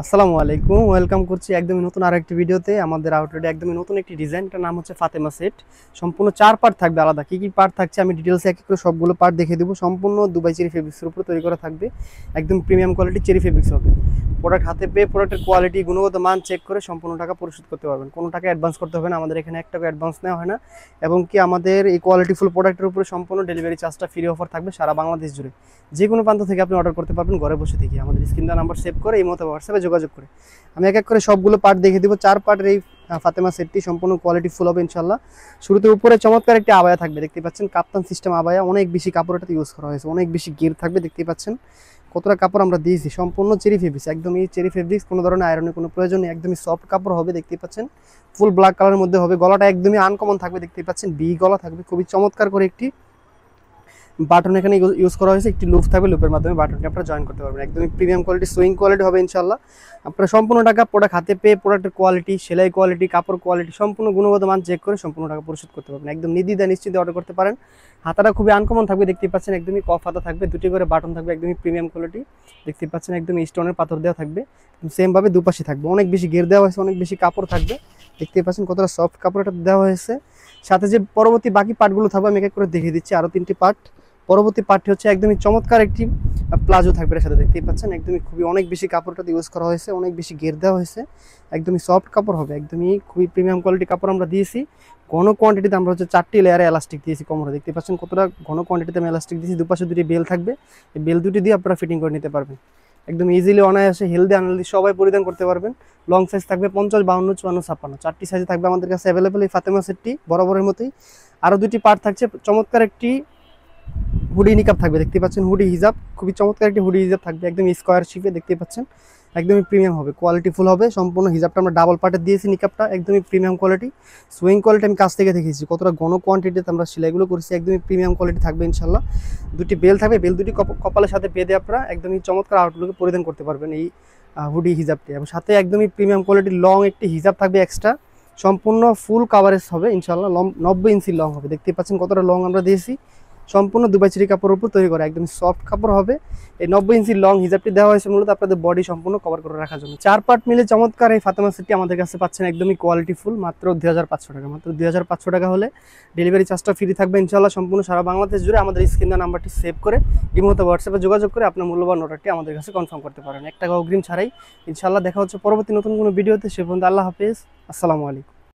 আসসালামু আলাইকুম, ওয়েলকাম করছি একদমই নতুন আরেকটি ভিডিওতে। আমাদের আউটলেটে একদমই নতুন একটি ডিজাইন, এটার নাম হচ্ছে ফাতেমা সেট। সম্পূর্ণ 4 পার্ট থাকবে। আলাদা কি কি পার্ট থাকছে আমি ডিটেলসে এক এক করে সবগুলো পার্ট দেখিয়ে দেবো। সম্পূর্ণ দুবাই চেরি ফেব্রিক্সের উপর তৈরি করা থাকবে। একদম প্রিমিয়াম কোয়ালিটির চেরি ফেব্রিক্স হবে। প্রোডাক্ট হাতে পেয়ে প্রোডাক্টের কোয়ালিটি, গুণগত মান চেক করে সম্পূর্ণ টাকা পরিশোধ করতে পারবেন। কোনো টাকা অ্যাডভান্স করতে হবে না, আমাদের এখানে 1 টাকা অ্যাডভান্স নেওয়া হয় না। এবং কি আমাদের এই কোয়ালিটিফুল প্রোডাক্টের উপরে সম্পূর্ণ ডেলিভারি চার্জটা ফ্রি অফার থাকবে সারা বাংলাদেশ জুড়ে। যে কোনো প্রান্ত থেকে আপনি অর্ডার করতে পারবেন ঘরে বসে থেকে, আমাদের স্ক্রিন নাম্বার সেভ করে এই মতো হোয়াটসঅ্যাপে যোগাযোগ করে। আমি এক এক করে সবগুলো পার্ট দেখিয়ে দিব। 4 পার্টের এই ফাতেমা সেটটি সম্পূর্ণ কোয়ালিটি ফুল হবে ইনশাল্লাহ। শুরুতে উপরে চমৎকার একটি আবায়া থাকবে, দেখতে পাচ্ছেন কাপ্তান সিস্টেম আবায়া। অনেক বেশি কাপড় এটাতে ইউজ করা হয়েছে, অনেক বেশি গের থাকবে, দেখতে পাচ্ছেন কতটা কাপড় আমরা দিয়েছি। সম্পূর্ণ চেরি ফেব্রিক্স, একদম এই চেরি ফেব্রিক্স, কোনো ধরনের আয়রনের কোনো প্রয়োজন নেই। একদমই সফট কাপড় হবে, দেখতে পাচ্ছেন ফুল ব্ল্যাক কালারের মধ্যে হবে। গলাটা একদমই আনকমন থাকবে, দেখতে পাচ্ছেন বি গলা থাকবে। খুবই চমৎকার করে একটি বাটন এখানে ইউজ করা হয়েছে, একটি লুপ থাকবে, লুপের মাধ্যমে বাটনকে আপনারা জয়েন করতে পারবেন। একদমই প্রিমিয়াম কোয়ালিটি সুইং কোয়ালিটি হবে ইনশাল্লাহ। আপনারা সম্পূর্ণ টাকা প্রোডাক্ট হাতে পেয়ে প্রোডাক্টের কোয়ালিটি, সেলাই কোয়ালিটি, কাপড় কোয়ালিটি সম্পূর্ণ গুণগত মান চেক করে সম্পূর্ণ টাকা পরিশোধ করতে পারবেন। একদম নির্দ্বিধায় নিশ্চিন্তে অর্ডার করতে পারেন। হাতাটা খুবই আনকমন থাকবে, দেখতে পাচ্ছেন একদমই কফ হাতা থাকবে, দুটি করে বাটন থাকবে, একদমই প্রিমিয়াম কোয়ালিটি, দেখতে পাচ্ছেন একদমই স্টোনের পাথর দেওয়া থাকবে। সেম ভাবে দুপাশে থাকবে, অনেক বেশি ঘের দেওয়া হয়েছে, অনেক বেশি কাপড় থাকবে, দেখতে পাচ্ছেন কতটা সফট কাপড় এটা দেওয়া হয়েছে। সাথে যে পরবর্তী বাকি পার্টগুলো থাকবে আমি এক এক করে দেখিয়ে দিচ্ছি, আরো 3টি পার্ট। পরবর্তী পার্টটি হচ্ছে একদমই চমৎকার একটি প্লাজো থাকবে এর সাথে, দেখতেই পাচ্ছেন একদমই খুবই অনেক বেশি কাপড়টাতে ইউজ করা হয়েছে, অনেক বেশি ঘের দেওয়া হয়েছে, একদমই সফট কাপড় হবে, একদমই খুবই প্রিমিয়াম কোয়ালিটি কাপড় আমরা দিয়েছি। ঘন কোয়ান্টিটিতে আমরা হচ্ছে 4টি লেয়ারে এলাস্টিক দিয়েছি কোমরে, দেখতে পাচ্ছেন কতটা ঘন কোয়ান্টিটিতে আমি এলাস্টিক দিয়েছি। দুপাশে 2টি বেল থাকবে, এই বেল দুটি দিয়ে আপনারা ফিটিং করে নিতে পারবেন। একদম ইজিলি অনায়াসে হেলদি আনহেলদি সবাই পরিধান করতে পারবেন। লং সাইজ থাকবে 50, 52, 54, 56, 4টি সাইজে থাকবে আমাদের কাছে অ্যাভেলেবেল এই ফাতেমা সেটটি বরাবরের মতোই। আরও 2টি পার্ট থাকছে, চমৎকার একটি হুডি নিকাপ থাকবে, দেখতে পাচ্ছেন হুডি হিজাব, খুবই চমৎকার একটি হুডি হিজাব থাকবে, একদম স্কোয়ার শিপে, দেখতে পাচ্ছেন একদমই প্রিমিয়াম হবে, কোয়ালিটি ফুল হবে। সম্পূর্ণ হিজাবটা আমরা ডাবল পার্টের দিয়েছি, নিকাপটা একদমই প্রিমিয়াম কোয়ালিটি। সুইং কোয়ালিটি আমি কাছ থেকে দেখিয়েছি, কতটা ঘন কোয়ান্টিটিতে আমরা সেলাইগুলো করেছি, একদমই প্রিমিয়াম কোয়ালিটি থাকবে ইনশাল্লাহ। 2টি বেল থাকবে, বেল দুটি কপালের সাথে বেঁধে আপনারা একদমই চমৎকার আউটলুকে পরিধান করতে পারবেন এই হুডি হিজাবটি। এবং সাথে একদমই প্রিমিয়াম কোয়ালিটির লং একটি হিজাব থাকবে এক্সট্রা, সম্পূর্ণ ফুল কাভারেজ হবে ইনশাল্লাহ। 90 ইঞ্চি লং হবে, দেখতে পাচ্ছেন কতটা লং আমরা দিয়েছি। সম্পূর্ণ দুবাই চেরি কাপড়ের উপর তৈরি করা, একদম সফট কাপড় হবে। এই 90 ইঞ্চি লং হিজাবটি দেওয়া হয়েছে মূলত আপনাদের বডি সম্পূর্ণ কভার করে রাখার জন্য। 4 পার্ট মিলে চমৎকার এই ফাতেমা সেটটি আমাদের কাছে পাচ্ছেন একদমই কোয়ালিটি ফুল, মাত্র 2500 টাকা। মাত্র 2500 টাকা হলে ডেলিভারি চার্জটা ফ্রি থাকবে ইনশাল্লাহ সম্পূর্ণ সারা বাংলাদেশ জুড়ে। আমাদের স্ক্রিনের নাম্বারটি সেভ করে এই মুহূর্তে হোয়াটসঅ্যাপে যোগাযোগ করে আপনার মূল্যবান অর্ডারটি আমাদের কাছে কনফার্ম করতে পারেন 1 টাকা অগ্রিম ছাড়াই ইনশাল্লাহ। দেখা হচ্ছে পরবর্তী নতুন কোনো ভিডিওতে, সে পর্যন্ত আল্লাহ হাফেজ, আসসালামু আলাইকুম।